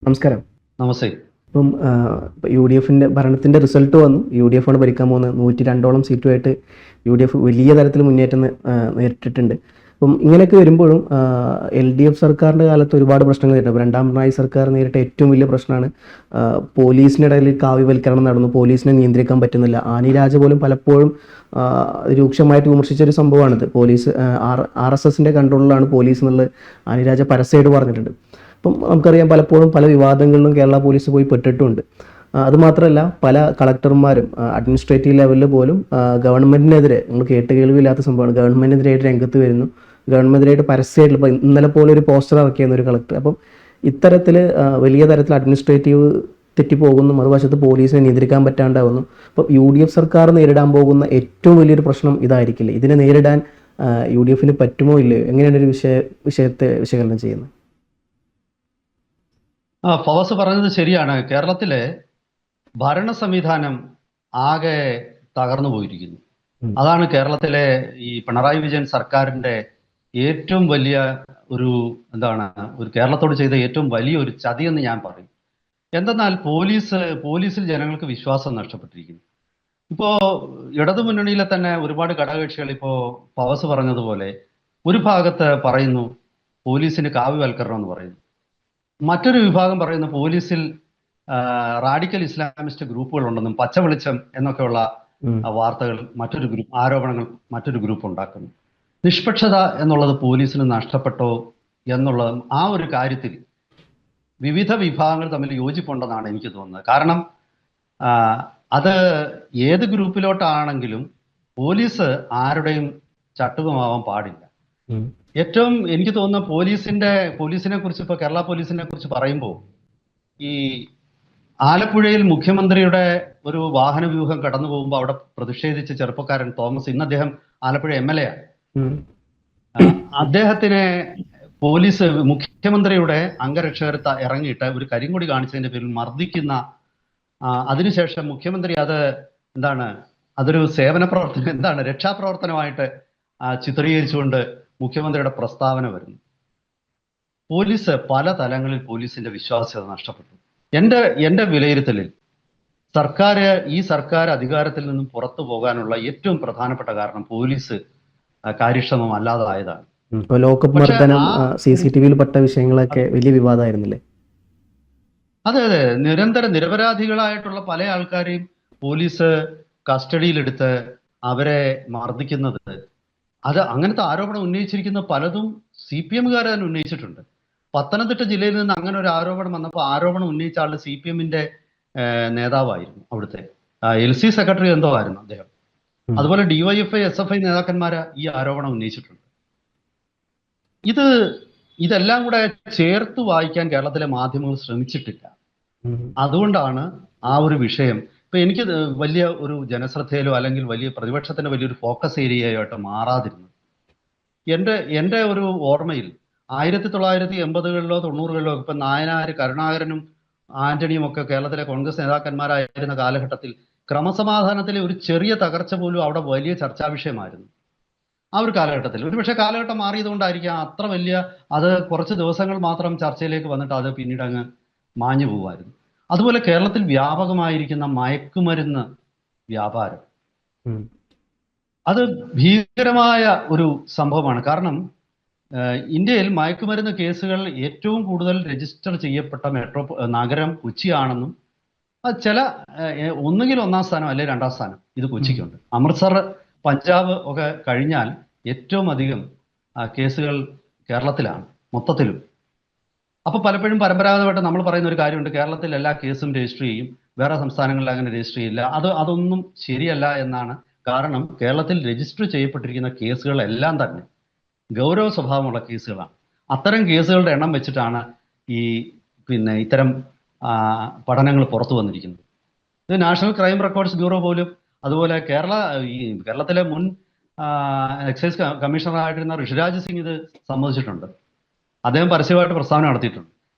നമസ്കാരം. നമസ്തേ. ഇപ്പം U D എഫിൻ്റെ ഭരണത്തിൻ്റെ റിസൾട്ട് വന്നു. യു ഡി എഫാണ് ഭരിക്കാൻ പോകുന്നത്. 102ഓളം സീറ്റുമായിട്ട് യു ഡി എഫ് വലിയ തരത്തിൽ മുന്നേറ്റം നേരിട്ടിട്ടുണ്ട്. അപ്പം ഇങ്ങനെയൊക്കെ വരുമ്പോഴും എൽ ഡി എഫ് സർക്കാരിൻ്റെ കാലത്ത് ഒരുപാട് പ്രശ്നങ്ങൾ നേരിട്ടു. രണ്ടാം പിണറായി സർക്കാർ നേരിട്ട ഏറ്റവും വലിയ പ്രശ്നമാണ് പോലീസിനിടയിൽ കാവ്യവൽക്കരണം നടന്നു. പോലീസിനെ നിയന്ത്രിക്കാൻ പറ്റുന്നില്ല. ആനി രാജ പോലും പലപ്പോഴും രൂക്ഷമായിട്ട് വിമർശിച്ചൊരു സംഭവമാണിത്. പോലീസ് ആർ എസ് എസിൻ്റെ കൺട്രോളിലാണ് പോലീസ് എന്നുള്ളത് ആനി രാജ പരസ്യമായിട്ട് പറഞ്ഞിട്ടുണ്ട്. അപ്പം നമുക്കറിയാം, പലപ്പോഴും പല വിവാദങ്ങളിലും കേരള പോലീസ് പോയി പെട്ടിട്ടുണ്ട്. അതുമാത്രമല്ല, പല കളക്ടർമാരും അഡ്മിനിസ്ട്രേറ്റീവ് ലെവലിൽ പോലും ഗവൺമെൻറ്റിനെതിരെ, നമ്മൾ കേട്ടുകേൾവിയില്ലാത്ത സംഭവമാണ്, ഗവൺമെൻറ്റിനെതിരായിട്ട് രംഗത്ത് വരുന്നു. ഗവൺമെൻറ്റിനായിട്ട് പരസ്യമായിട്ട് ഇപ്പോൾ ഇന്നലെ പോലെ ഒരു പോസ്റ്റർ ഇറക്കിയെന്ന ഒരു കളക്ടർ. അപ്പം ഇത്തരത്തിൽ വലിയ തരത്തിൽ അഡ്മിനിസ്ട്രേറ്റീവ് തെറ്റിപ്പോകുന്നു, മറുവശത്ത് പോലീസിനെ നിയന്ത്രിക്കാൻ പറ്റാണ്ടാവുന്നു. അപ്പോൾ യു ഡി എഫ് സർക്കാർ നേരിടാൻ പോകുന്ന ഏറ്റവും വലിയൊരു പ്രശ്നം ഇതായിരിക്കില്ലേ? ഇതിനെ നേരിടാൻ യു ഡി എഫിന് പറ്റുമോ ഇല്ലയോ? എങ്ങനെയാണ് ഒരു വിഷയത്തെ വിശകലനം ചെയ്യുന്നത്? ഫവാസ് പറഞ്ഞത് ശരിയാണ്. കേരളത്തിലെ ഭരണ സംവിധാനം ആകെ തകർന്നു പോയിരിക്കുന്നു. അതാണ് കേരളത്തിലെ ഈ പിണറായി വിജയൻ സർക്കാരിന്റെ ഏറ്റവും വലിയ ഒരു ഒരു കേരളത്തോട് ചെയ്ത ഏറ്റവും വലിയ ഒരു ചതിയെന്ന് ഞാൻ പറയും. എന്തെന്നാൽ പോലീസിൽ ജനങ്ങൾക്ക് വിശ്വാസം നഷ്ടപ്പെട്ടിരിക്കുന്നു. ഇപ്പോ ഇടതുമുന്നണിയിലെ തന്നെ ഒരുപാട് ഘടകകക്ഷികൾ ഇപ്പോ ഫവാസ് പറഞ്ഞതുപോലെ ഒരു ഭാഗത്ത് പറയുന്നു പോലീസിന് കാവ്യവൽക്കരണം എന്ന് പറയുന്നു. മറ്റൊരു വിഭാഗം പറയുന്ന പോലീസിൽ റാഡിക്കൽ ഇസ്ലാമിസ്റ്റ് ഗ്രൂപ്പുകൾ ഉണ്ടെന്നും പച്ച വെളിച്ചം എന്നൊക്കെയുള്ള വാർത്തകൾ ആരോപണങ്ങൾ മറ്റൊരു ഗ്രൂപ്പ് ഉണ്ടാക്കുന്നു. നിഷ്പക്ഷത എന്നുള്ളത് പോലീസിന് നഷ്ടപ്പെട്ടോ എന്നുള്ളത് ആ ഒരു കാര്യത്തിൽ വിവിധ വിഭാഗങ്ങൾ തമ്മിൽ യോജിപ്പുണ്ടെന്നാണ് എനിക്ക് തോന്നുന്നത്. കാരണം അത് ഏത് ഗ്രൂപ്പിലോട്ടാണെങ്കിലും പോലീസ് ആരുടെയും ചട്ടുകമാവാൻ പാടില്ല. ഏറ്റവും എനിക്ക് തോന്നുന്ന പോലീസിനെ കുറിച്ച് ഇപ്പൊ കേരള പോലീസിനെ കുറിച്ച് പറയുമ്പോൾ ഈ ആലപ്പുഴയിൽ മുഖ്യമന്ത്രിയുടെ ഒരു വാഹന വ്യൂഹം കടന്നു പോകുമ്പോൾ അവിടെ പ്രതിഷേധിച്ച ചെറുപ്പക്കാരൻ തോമസ്, ഇന്ന് അദ്ദേഹം ആലപ്പുഴ MLA ആണ്. അദ്ദേഹത്തിനെ പോലീസ് മുഖ്യമന്ത്രിയുടെ അംഗരക്ഷകർ ഇറങ്ങിയിട്ട് ഒരു കരിങ്കൊടി കാണിച്ചതിന്റെ പേരിൽ മർദ്ദിക്കുന്ന, അതിനുശേഷം മുഖ്യമന്ത്രി അതൊരു സേവന പ്രവർത്തനം രക്ഷാപ്രവർത്തനമായിട്ട് ചിത്രീകരിച്ചുകൊണ്ട് മുഖ്യമന്ത്രിയുടെ പ്രസ്താവന വരുന്നു. പല തലങ്ങളിൽ പോലീസിന്റെ വിശ്വാസ്യത നഷ്ടപ്പെട്ടു. എൻ്റെ വിലയിരുത്തലിൽ ഈ സർക്കാർ അധികാരത്തിൽ നിന്നും പുറത്തു പോകാനുള്ള ഏറ്റവും പ്രധാനപ്പെട്ട കാരണം പോലീസ് കാര്യക്ഷമമല്ലാതായതാണ്. ലോക്കപ്പ് മർദ്ദനം, CCTVയിൽ പെട്ട വിഷയങ്ങളൊക്കെ വലിയ വിവാദമായിരുന്നില്ലേ? അതെ, നിരപരാധികളായിട്ടുള്ള പല ആൾക്കാരെയും പോലീസ് കസ്റ്റഡിയിലെടുത്ത് അവരെ മർദ്ദിക്കുന്നത്, അങ്ങനത്തെ ആരോപണം ഉന്നയിച്ചിരിക്കുന്ന പലതും CPM-കാർ തന്നെ ഉന്നയിച്ചിട്ടുണ്ട്. പത്തനംതിട്ട ജില്ലയിൽ നിന്ന് അങ്ങനെ ഒരു ആരോപണം വന്നപ്പോൾ ആരോപണം ഉന്നയിച്ച ആൾ CPM-ന്റെ നേതാവായിരുന്നു. അവിടുത്തെ LC സെക്രട്ടറി എന്തോ ആയിരുന്നു അദ്ദേഹം. അതുപോലെ DYFI SFI നേതാക്കന്മാര് ഈ ആരോപണം ഉന്നയിച്ചിട്ടുണ്ട്. ഇതെല്ലാം കൂടെ ചേർത്ത് വായിക്കാൻ കേരളത്തിലെ മാധ്യമങ്ങൾ ശ്രമിച്ചിട്ടില്ല. അതുകൊണ്ടാണ് ആ ഒരു വിഷയം ഇപ്പൊ എനിക്ക് വലിയ ഒരു ജനശ്രദ്ധയിലോ അല്ലെങ്കിൽ വലിയ പ്രതിപക്ഷത്തിന്റെ വലിയൊരു ഫോക്കസ് ഏരിയയായിട്ട് മാറാതിരുന്നത്. എൻ്റെ ഒരു ഓർമ്മയിൽ 1980-കളിലോ 90-കളിലോ ഇപ്പൊ നായനാർ, കരുണാകരനും ആന്റണിയും ഒക്കെ കേരളത്തിലെ കോൺഗ്രസ് നേതാക്കന്മാരായിരുന്ന കാലഘട്ടത്തിൽ ക്രമസമാധാനത്തിലെ ഒരു ചെറിയ തകർച്ച പോലും അവിടെ വലിയ ചർച്ചാ വിഷയമായിരുന്നു. ആ ഒരു കാലഘട്ടത്തിൽ ഒരുപക്ഷെ കാലഘട്ടം മാറിയതുകൊണ്ടായിരിക്കാം അത്ര വലിയ, അത് കുറച്ച് ദിവസങ്ങൾ മാത്രം ചർച്ചയിലേക്ക് വന്നിട്ട് അത് പിന്നീട് അങ്ങ് മാഞ്ഞു പോകുമായിരുന്നു. അതുപോലെ കേരളത്തിൽ വ്യാപകമായിരിക്കുന്ന മയക്കുമരുന്ന് വ്യാപാരം, അത് ഭീകരമായ ഒരു സംഭവമാണ്. കാരണം ഇന്ത്യയിൽ മയക്കുമരുന്ന് കേസുകൾ ഏറ്റവും കൂടുതൽ രജിസ്റ്റർ ചെയ്യപ്പെട്ട നഗരം കൊച്ചിയാണെന്നും അത് ഒന്നുകിൽ 1-ാം സ്ഥാനം അല്ലെ 2-ാം സ്ഥാനം ഇത് കൊച്ചിക്കുണ്ട്. അമൃത്സർ, പഞ്ചാബ് ഒക്കെ കഴിഞ്ഞാൽ ഏറ്റവും അധികം കേസുകൾ കേരളത്തിലാണ് മൊത്തത്തിലും. അപ്പൊ പലപ്പോഴും പരമ്പരാഗതമായിട്ട് നമ്മൾ പറയുന്ന ഒരു കാര്യമുണ്ട്, കേരളത്തിൽ എല്ലാ കേസും രജിസ്റ്റർ ചെയ്യും, വേറെ സംസ്ഥാനങ്ങളിൽ അങ്ങനെ രജിസ്റ്റർ ചെയ്യില്ല. അതൊന്നും ശരിയല്ല എന്നാണ്. കാരണം കേരളത്തിൽ രജിസ്റ്റർ ചെയ്യപ്പെട്ടിരിക്കുന്ന കേസുകളെല്ലാം തന്നെ ഗൗരവ സ്വഭാവമുള്ള കേസുകളാണ്. അത്തരം കേസുകളുടെ എണ്ണം വെച്ചിട്ടാണ് ഇത്തരം പഠനങ്ങൾ പുറത്തു വന്നിരിക്കുന്നത്. ഇത് നാഷണൽ ക്രൈം റെക്കോർഡ്സ് ബ്യൂറോ പോലും, അതുപോലെ കേരളത്തിലെ മുൻ എക്സൈസ് കമ്മീഷണറായിട്ടിരുന്ന ഋഷിരാജ് സിംഗ് ഇത് സമ്മതിച്ചിട്ടുണ്ട്. അദ്ദേഹം പരസ്യമായിട്ട് പ്രസ്താവന നടത്തിയിട്ടുണ്ട്.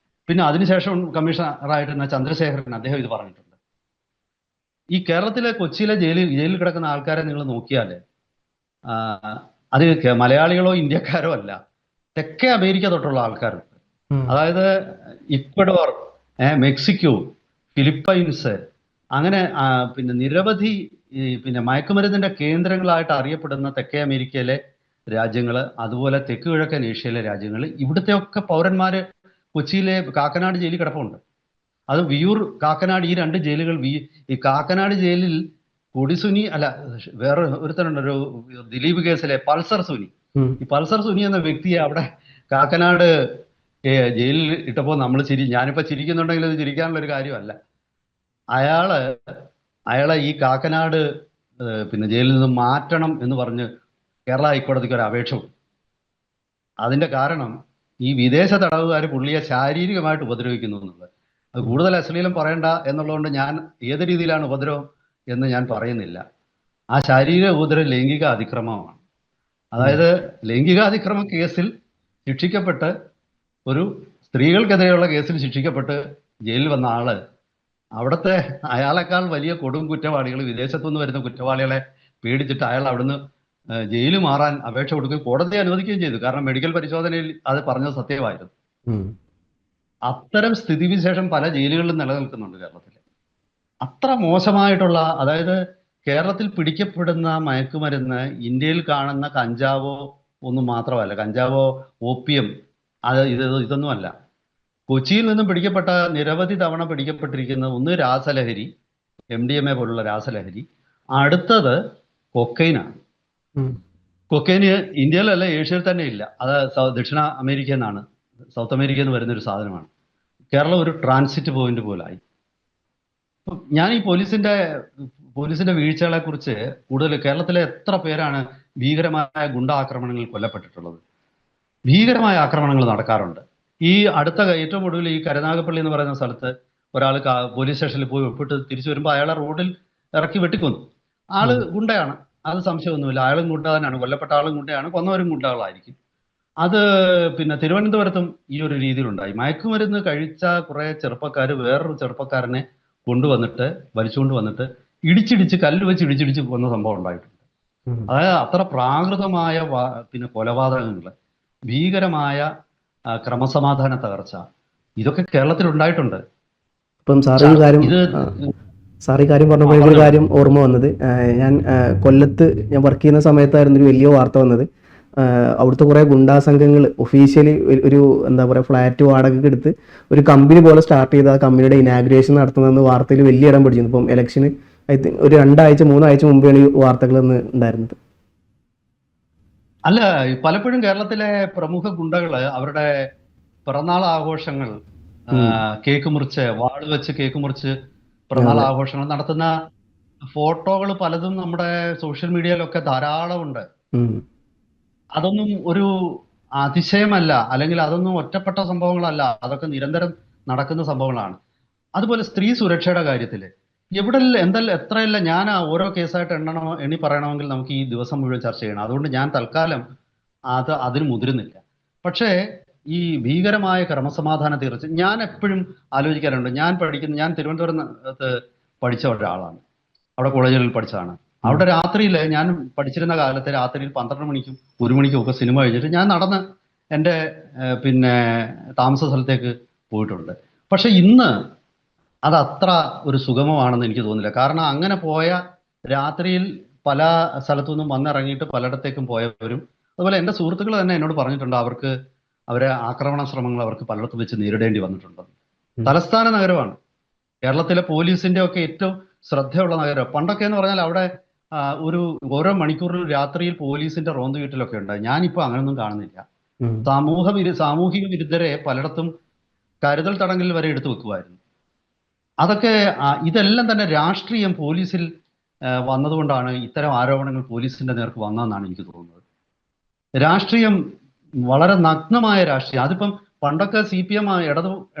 പിന്നെ അതിനുശേഷം കമ്മീഷണറായിട്ടിരുന്ന ചന്ദ്രശേഖരൻ, അദ്ദേഹം ഇത് പറഞ്ഞിട്ടുണ്ട്. ഈ കൊച്ചിയിലെ ജയിലിൽ കിടക്കുന്ന ആൾക്കാരെ നിങ്ങൾ നോക്കിയാൽ അത് മലയാളികളോ ഇന്ത്യക്കാരോ അല്ല, തെക്കേ അമേരിക്ക തൊട്ടുള്ള ആൾക്കാരുണ്ട്. അതായത് ഇക്വഡോർ, മെക്സിക്കോ, ഫിലിപ്പൈൻസ്, അങ്ങനെ പിന്നെ നിരവധി പിന്നെ മയക്കുമരുന്നിന്റെ കേന്ദ്രങ്ങളായിട്ട് അറിയപ്പെടുന്ന തെക്കേ അമേരിക്കയിലെ രാജ്യങ്ങൾ, അതുപോലെ തെക്ക് കിഴക്കൻ ഏഷ്യയിലെ രാജ്യങ്ങൾ, ഇവിടുത്തെയൊക്കെ പൗരന്മാര് കൊച്ചിയിലെ കാക്കനാട് ജയിലിൽ കിടപ്പുണ്ട്. അത് വിയൂർ, കാക്കനാട്, ഈ രണ്ട് ജയിലുകൾ, ഈ കാക്കനാട് ജയിലിൽ കൊടിസുനി അല്ല, വേറെ ഒരുത്തനുണ്ട്, ഒരു ദിലീപ് കേസിലെ പൾസർ സുനി. ഈ പൾസർ സുനി എന്ന വ്യക്തിയെ അവിടെ കാക്കനാട് ജയിലിൽ ഇട്ടപ്പോൾ നമ്മൾ ഞാനിപ്പോ ചിരിക്കുന്നുണ്ടെങ്കിൽ അത് ചിരിക്കാനുള്ള ഒരു കാര്യമല്ല. അയാളെ ഈ കാക്കനാട് പിന്നെ ജയിലിൽ നിന്ന് മാറ്റണം എന്ന് പറഞ്ഞ് കേരള ഹൈക്കോടതിക്ക് ഒരു അപേക്ഷ കൊടുത്തു. അതിന്റെ കാരണം ഈ വിദേശ തടവുകാർ പുള്ളിയെ ശാരീരികമായിട്ട് ഉപദ്രവിക്കുന്നു എന്നുള്ളത്. അത് കൂടുതൽ അശ്ലീലം പറയണ്ട എന്നുള്ളതുകൊണ്ട് ഞാൻ ഏത് രീതിയിലാണ് ഉപദ്രവം എന്ന് ഞാൻ പറയുന്നില്ല. ആ ശാരീരിക ഉപദ്രവം ലൈംഗിക അതിക്രമമാണ്. അതായത് ലൈംഗികാതിക്രമ കേസിൽ ശിക്ഷിക്കപ്പെട്ട്, ഒരു സ്ത്രീകൾക്കെതിരെയുള്ള കേസിൽ ശിക്ഷിക്കപ്പെട്ട് ജയിലിൽ വന്ന ആള് അവിടുത്തെ അയാളെക്കാൾ വലിയ കൊടും കുറ്റവാളികൾ, വിദേശത്തുനിന്ന് വരുന്ന കുറ്റവാളികളെ പേടിച്ചിട്ട് അയാൾ അവിടുന്ന് ജയിലിൽ മാറാൻ അപേക്ഷ കൊടുക്കുകയും കോടതി അനുവദിക്കുകയും ചെയ്തു. കാരണം മെഡിക്കൽ പരിശോധനയിൽ അത് പറഞ്ഞത് സത്യമായിരുന്നു. അത്തരം സ്ഥിതിവിശേഷം പല ജയിലുകളിലും നിലനിൽക്കുന്നുണ്ട് കേരളത്തിൽ. അത്ര മോശമായിട്ടുള്ള, അതായത് കേരളത്തിൽ പിടിക്കപ്പെടുന്ന മയക്കുമരുന്ന് ഇന്ത്യയിൽ കാണുന്ന കഞ്ചാവോ ഒന്നും മാത്രമല്ല, കഞ്ചാവോ ഓപ്പിയം ഇതൊന്നുമല്ല. കൊച്ചിയിൽ നിന്നും പിടിക്കപ്പെട്ട, നിരവധി തവണ പിടിക്കപ്പെട്ടിരിക്കുന്ന, ഒന്ന് രാസലഹരി, MDMA പോലുള്ള രാസലഹരി, അടുത്തത് കൊക്കൈനാണ്. കൊക്കൈന് ഇന്ത്യയിലല്ല, ഏഷ്യയിൽ തന്നെ ഇല്ല. അത് ദക്ഷിണ അമേരിക്കയിൽ നിന്നാണ്, സൗത്ത് അമേരിക്കയിൽ നിന്ന് വരുന്നൊരു സാധനമാണ്. കേരളം ഒരു ട്രാൻസിറ്റ് പോയിന്റ് പോലായി. ഞാൻ ഈ പോലീസിന്റെ വീഴ്ചകളെ കുറിച്ച് കൂടുതൽ, കേരളത്തിലെ എത്ര പേരാണ് ഭീകരമായ ഗുണ്ടാക്രമണങ്ങളിൽ കൊല്ലപ്പെട്ടിട്ടുള്ളത്? ഭീകരമായ ആക്രമണങ്ങൾ നടക്കാറുണ്ട്. ഈ അടുത്ത ഏറ്റവും ഒടുവിൽ ഈ കരുനാഗപ്പള്ളി എന്ന് പറയുന്ന സ്ഥലത്ത് ഒരാൾ പോലീസ് സ്റ്റേഷനിൽ പോയി ഒപ്പിട്ട് തിരിച്ചു വരുമ്പോൾ അയാളെ റോഡിൽ ഇറക്കി വെട്ടിക്കൊന്നു. ആള് ഗുണ്ടയാണ്, അത് സംശയമൊന്നുമില്ല. അയാളും ഗുണ്ട തന്നെയാണ്, കൊല്ലപ്പെട്ട ആളും ഗുണ്ടയാണ്, കൊന്നവരും ഗുണ്ടകളായിരിക്കും. അത് പിന്നെ തിരുവനന്തപുരത്തും ഈ ഒരു രീതിയിലുണ്ടായി. മയക്കുമരുന്ന് കഴിച്ച കുറെ ചെറുപ്പക്കാർ വേറൊരു ചെറുപ്പക്കാരനെ കൊണ്ടുവന്നിട്ട്, വലിച്ചുകൊണ്ട് വന്നിട്ട് ഇടിച്ചിടിച്ച്, കല്ല് വെച്ച് ഇടിച്ചിടിച്ച് കൊന്ന സംഭവം ഉണ്ടായിട്ടുണ്ട്. അതായത് അത്ര പ്രാകൃതമായ പിന്നെ കൊലപാതകങ്ങൾ, ഭീകരമായ ക്രമസമാധാന തകർച്ച, ഇതൊക്കെ കേരളത്തിൽ ഉണ്ടായിട്ടുണ്ട്. ഇപ്പം സാറ് ഈ കാര്യം പറഞ്ഞപ്പോൾ ഒരു കാര്യം ഓർമ്മ വന്നത്, ഞാൻ കൊല്ലത്ത് ഞാൻ വർക്ക് ചെയ്യുന്ന സമയത്തായിരുന്നു ഒരു വലിയ വാർത്ത വന്നത്. അവിടുത്തെ കുറേ ഗുണ്ടാ സംഘങ്ങൾ ഒഫീഷ്യലി ഒരു എന്താ പറയുക ഫ്ലാറ്റ് വാടകയ്ക്ക് എടുത്ത് ഒരു കമ്പനി പോലെ സ്റ്റാർട്ട് ചെയ്ത് ആ കമ്പനിയുടെ ഇനാഗ്രേഷൻ നടത്തുന്നതെന്ന് വാർത്തയിൽ വലിയ ഇടം പിടിച്ചിരുന്നു. ഇപ്പം ഇലക്ഷന് ഒരു 2-3 ആഴ്ച മുമ്പാണ് ഈ വാർത്തകൾ ഉണ്ടായിരുന്നത്. അല്ല, പലപ്പോഴും കേരളത്തിലെ പ്രമുഖ ഗുണ്ടകള് അവരുടെ പിറന്നാൾ ആഘോഷങ്ങൾ കേക്ക് മുറിച്ച്, വാള് വെച്ച് കേക്ക് മുറിച്ച് പിറന്നാൾ ആഘോഷങ്ങൾ നടത്തുന്ന ഫോട്ടോകൾ പലതും നമ്മുടെ സോഷ്യൽ മീഡിയയിലൊക്കെ ധാരാളം ഉണ്ട്. അതൊന്നും ഒരു അതിശയമല്ല, അല്ലെങ്കിൽ അതൊന്നും ഒറ്റപ്പെട്ട സംഭവങ്ങളല്ല, അതൊക്കെ നിരന്തരം നടക്കുന്ന സംഭവങ്ങളാണ്. അതുപോലെ സ്ത്രീ സുരക്ഷയുടെ കാര്യത്തിൽ എത്രയല്ല, ഞാൻ ഓരോ കേസായിട്ട് എണ്ണി പറയണമെങ്കിൽ നമുക്ക് ഈ ദിവസം മുഴുവൻ ചർച്ച ചെയ്യണം. അതുകൊണ്ട് ഞാൻ തൽക്കാലം അതിന് മുതിരുന്നില്ല. പക്ഷേ ഈ ഭീകരമായ ക്രമസമാധാന തീർച്ച ഞാൻ എപ്പോഴും ആലോചിക്കാറുണ്ട്. ഞാൻ തിരുവനന്തപുരത്ത് പഠിച്ച ഒരാളാണ്, അവിടെ കോളേജുകളിൽ പഠിച്ചതാണ്. അവിടെ രാത്രിയിൽ, ഞാൻ പഠിച്ചിരുന്ന കാലത്ത് രാത്രിയിൽ 12 മണിക്കും 1 മണിക്കും ഒക്കെ സിനിമ കഴിഞ്ഞിട്ട് ഞാൻ നടന്ന് എൻ്റെ പിന്നെ താമസ സ്ഥലത്തേക്ക് പോയിട്ടുണ്ട്. പക്ഷെ ഇന്ന് അത് അത്ര ഒരു സുഗമമാണെന്ന് എനിക്ക് തോന്നുന്നില്ല. കാരണം അങ്ങനെ പോയ രാത്രിയിൽ പല സ്ഥലത്തുനിന്നും വന്നിറങ്ങിയിട്ട് പലയിടത്തേക്കും പോയവരും, അതുപോലെ എൻ്റെ സുഹൃത്തുക്കൾ തന്നെ എന്നോട് പറഞ്ഞിട്ടുണ്ട്, അവരെ ആക്രമണ ശ്രമങ്ങൾ അവർക്ക് പലയിടത്തും വെച്ച് നേരിടേണ്ടി വന്നിട്ടുണ്ട്. തലസ്ഥാന നഗരമാണ്, കേരളത്തിലെ പോലീസിന്റെ ഒക്കെ ഏറ്റവും ശ്രദ്ധയുള്ള നഗരം. പണ്ടൊക്കെ എന്ന് പറഞ്ഞാൽ അവിടെ ഓരോ മണിക്കൂറിലും രാത്രിയിൽ പോലീസിന്റെ റോന്ത് വീട്ടിലൊക്കെ ഉണ്ട്. ഞാനിപ്പോ അങ്ങനൊന്നും കാണുന്നില്ല. സാമൂഹിക വിരുദ്ധരെ പലയിടത്തും കരുതൽ തടങ്കലിൽ വരെ എടുത്തു വെക്കുമായിരുന്നു. അതൊക്കെ ഇതെല്ലാം തന്നെ രാഷ്ട്രീയം പോലീസിൽ വന്നതുകൊണ്ടാണ് ഇത്തരം ആരോപണങ്ങൾ പോലീസിന്റെ നേർക്ക് വന്നതെന്നാണ് എനിക്ക് തോന്നുന്നത്. രാഷ്ട്രീയം വളരെ നഗ്നമായ രാഷ്ട്രീയം. അതിപ്പം പണ്ടൊക്കെ CPM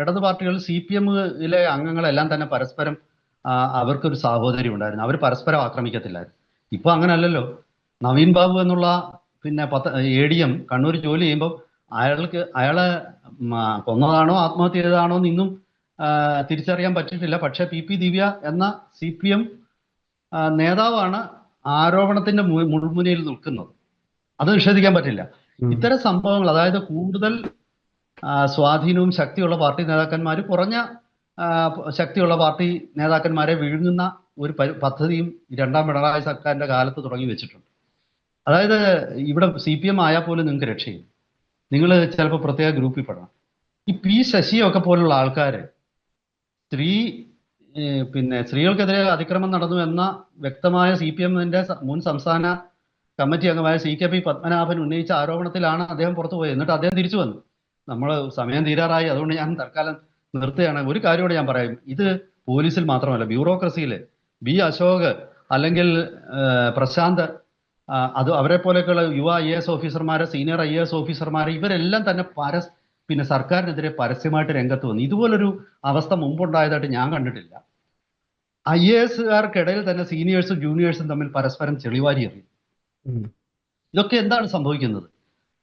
ഇടതു പാർട്ടികൾ, CPM-ലെ അംഗങ്ങളെല്ലാം തന്നെ പരസ്പരം അവർക്കൊരു സാഹോദര്യം ഉണ്ടായിരുന്നു, അവർ പരസ്പരം ആക്രമിക്കത്തില്ലായിരുന്നു. ഇപ്പൊ അങ്ങനല്ലല്ലോ. നവീൻ ബാബു എന്നുള്ള പിന്നെ ADM കണ്ണൂർ ജോലി ചെയ്യുമ്പോൾ അയാളെ കൊന്നതാണോ ആത്മഹത്യ ചെയ്തതാണോ ഇന്നും തിരിച്ചറിയാൻ പറ്റിയിട്ടില്ല. പക്ഷെ PP ദിവ്യ എന്ന CPM നേതാവാണ് ആരോപണത്തിന്റെ മുൾമുനയിൽ നിൽക്കുന്നത്. അത് നിഷേധിക്കാൻ പറ്റില്ല. ഇത്തരം സംഭവങ്ങൾ, അതായത് കൂടുതൽ സ്വാധീനവും ശക്തിയുള്ള പാർട്ടി നേതാക്കന്മാർ കുറഞ്ഞ ശക്തിയുള്ള പാർട്ടി നേതാക്കന്മാരെ വിഴുങ്ങുന്ന ഒരു പദ്ധതിയും രണ്ടാം പിണറായി സർക്കാരിന്റെ കാലത്ത് തുടങ്ങി വെച്ചിട്ടുണ്ട്. അതായത് ഇവിടെ CPM ആയാൽ പോലും നിങ്ങൾക്ക് രക്ഷയില്ല. നിങ്ങൾ ചിലപ്പോൾ പ്രത്യേക ഗ്രൂപ്പിൽ പെടണം. ഈ പി ശശിയൊക്കെ പോലുള്ള ആൾക്കാർ സ്ത്രീകൾക്കെതിരെ അതിക്രമം നടന്നു എന്ന വ്യക്തമായ CPM-ന്റെ മുൻ സംസ്ഥാന കമ്മിറ്റി അംഗമായ CKP പത്മനാഭൻ ഉന്നയിച്ച ആരോപണത്തിലാണ് അദ്ദേഹം പുറത്തു പോയത്. എന്നിട്ട് അദ്ദേഹം തിരിച്ചു വന്നു. നമ്മൾ സമയം തീരാറായി, അതുകൊണ്ട് ഞാൻ തൽക്കാലം നിർത്തുകയാണ്. ഒരു കാര്യമോട് ഞാൻ പറയും, ഇത് പോലീസിൽ മാത്രമല്ല, ബ്യൂറോക്രസിയിൽ അശോക് അല്ലെങ്കിൽ പ്രശാന്ത്, അത് അവരെ പോലെയൊക്കെയുള്ള യുവ IAS ഓഫീസർമാരെ, സീനിയർ IAS ഓഫീസർമാരെ, ഇവരെല്ലാം തന്നെ സർക്കാരിനെതിരെ പരസ്യമായിട്ട് രംഗത്ത് വന്നു. ഇതുപോലൊരു അവസ്ഥ മുമ്പുണ്ടായതായിട്ട് ഞാൻ കണ്ടിട്ടില്ല. IAS-കാർക്കിടയിൽ തന്നെ സീനിയേഴ്സും ജൂനിയേഴ്സും തമ്മിൽ പരസ്പരം ചെളിവാരി എറിയും. ഇതൊക്കെ എന്താണ് സംഭവിക്കുന്നത്?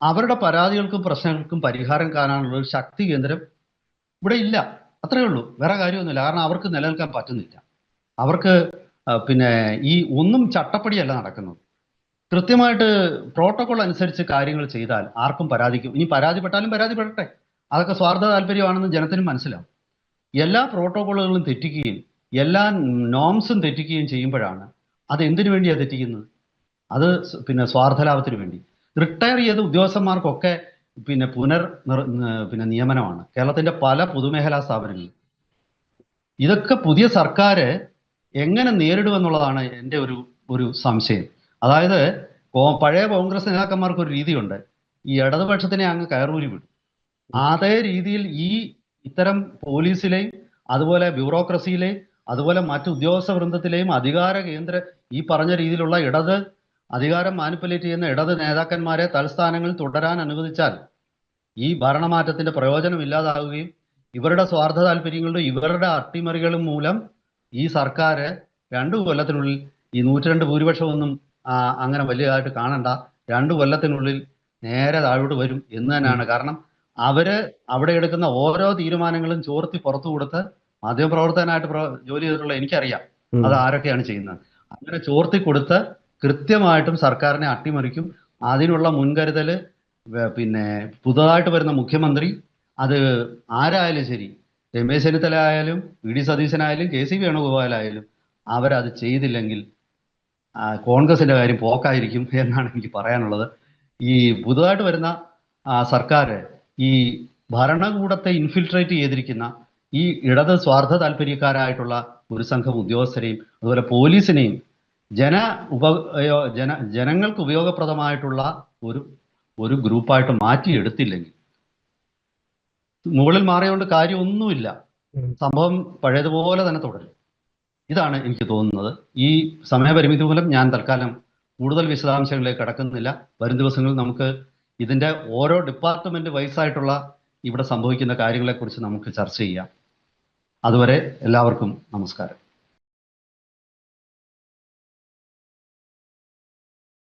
അവരുടെ പരാതികൾക്കും പ്രശ്നങ്ങൾക്കും പരിഹാരം കാണാനുള്ള ഒരു ശക്തി കേന്ദ്രം ഇവിടെ ഇല്ല. അത്രയേ ഉള്ളൂ, വേറെ കാര്യമൊന്നുമില്ല. കാരണം അവർക്ക് നിലനിൽക്കാൻ പറ്റുന്നില്ല. അവർക്ക് ഈ ഒന്നും ചട്ടപ്പടിയല്ല നടക്കുന്നത്. കൃത്യമായിട്ട് പ്രോട്ടോകോൾ അനുസരിച്ച് കാര്യങ്ങൾ ചെയ്താൽ ആർക്കും പരാതിക്കും, ഇനി പരാതിപ്പെട്ടാലും പരാതിപ്പെടട്ടെ, അതൊക്കെ സ്വാർത്ഥ താല്പര്യമാണെന്ന് ജനത്തിനും മനസ്സിലാവും. എല്ലാ പ്രോട്ടോകോളുകളും തെറ്റിക്കുകയും എല്ലാ നോംസും തെറ്റിക്കുകയും ചെയ്യുമ്പോഴാണ് അത് എന്തിനു വേണ്ടിയാണ് തെറ്റിക്കുന്നത്? അത് സ്വാർത്ഥ ലാഭത്തിന് വേണ്ടി. റിട്ടയർ ചെയ്ത ഉദ്യോഗസ്ഥന്മാർക്കൊക്കെ നിയമനമാണ് കേരളത്തിന്റെ പല പൊതുമേഖലാ സ്ഥാപനങ്ങളിൽ. ഇതൊക്കെ പുതിയ സർക്കാർ എങ്ങനെ നേരിടുമെന്നുള്ളതാണ് എൻ്റെ ഒരു സംശയം. അതായത് പഴയ കോൺഗ്രസ് നേതാക്കന്മാർക്ക് ഒരു രീതിയുണ്ട്, ഈ ഇടതുപക്ഷത്തിനെ അങ്ങ് കയറൂരി വിടും. അതേ രീതിയിൽ ഇത്തരം പോലീസിലെയും അതുപോലെ ബ്യൂറോക്രസിയിലെയും അതുപോലെ മറ്റു ഉദ്യോഗസ്ഥ വൃന്ദത്തിലെയും ഈ പറഞ്ഞ രീതിയിലുള്ള അധികാരം മാനിപ്പുലേറ്റ് ചെയ്യുന്ന ഇടത് നേതാക്കന്മാരെ തൽസ്ഥാനങ്ങളിൽ തുടരാൻ അനുവദിച്ചാൽ ഈ ഭരണമാറ്റത്തിന്റെ പ്രയോജനം ഇല്ലാതാവുകയും ഇവരുടെ സ്വാർത്ഥ താല്പര്യങ്ങളുടെ ഇവരുടെ അട്ടിമറികളും മൂലം ഈ സർക്കാർ 2 കൊല്ലത്തിനുള്ളിൽ ഈ 102 ഭൂരിപക്ഷമൊന്നും അങ്ങനെ വലിയതായിട്ട് കാണണ്ട, 2 കൊല്ലത്തിനുള്ളിൽ നേരെ താഴോട്ട് വരും എന്ന് തന്നെയാണ്. കാരണം അവിടെ എടുക്കുന്ന ഓരോ തീരുമാനങ്ങളും ചോർത്തി പുറത്തു കൊടുത്ത്, മാധ്യമപ്രവർത്തകനായിട്ട് ജോലി ചെയ്തിട്ടുള്ള എനിക്കറിയാം അത് ആരൊക്കെയാണ് ചെയ്യുന്നത്. അങ്ങനെ ചോർത്തി കൊടുത്ത് കൃത്യമായിട്ടും സർക്കാരിനെ അട്ടിമറിക്കും. അതിനുള്ള മുൻകരുതൽ പുതുതായിട്ട് വരുന്ന മുഖ്യമന്ത്രി, അത് ആരായാലും ശരി, രമേശ് ചെന്നിത്തല ആയാലും VD സതീശനായാലും KC വേണുഗോപാലായാലും, അവരത് ചെയ്തില്ലെങ്കിൽ കോൺഗ്രസിന്റെ കാര്യം പോക്കായിരിക്കും എന്നാണ് എനിക്ക് പറയാനുള്ളത്. ഈ പുതുതായിട്ട് വരുന്ന സർക്കാർ ഈ ഭരണകൂടത്തെ ഇൻഫിൽട്രേറ്റ് ചെയ്തിരിക്കുന്ന ഈ ഇടത് സ്വാർത്ഥ താല്പര്യക്കാരായിട്ടുള്ള ഒരു സംഘം ഉദ്യോഗസ്ഥരെയും അതുപോലെ പോലീസിനെയും ജനങ്ങൾക്ക് ഉപയോഗപ്രദമായിട്ടുള്ള ഒരു ഗ്രൂപ്പായിട്ട് മാറ്റിയെടുത്തില്ലെങ്കിൽ മുകളിൽ മാറിയോണ്ട് കാര്യമൊന്നുമില്ല. സംഭവം പഴയതുപോലെ തന്നെ തുടരും. ഇതാണ് എനിക്ക് തോന്നുന്നത്. ഈ സമയപരിമിതി മൂലം ഞാൻ തൽക്കാലം കൂടുതൽ വിശദാംശങ്ങളിലേക്ക് കടക്കുന്നില്ല. വരും ദിവസങ്ങളിൽ നമുക്ക് ഇതിന്റെ ഓരോ ഡിപ്പാർട്ട്മെന്റ് വൈസായിട്ടുള്ള ഇവിടെ സംഭവിക്കുന്ന കാര്യങ്ങളെക്കുറിച്ച് നമുക്ക് ചർച്ച ചെയ്യാം. അതുവരെ എല്ലാവർക്കും നമസ്കാരം.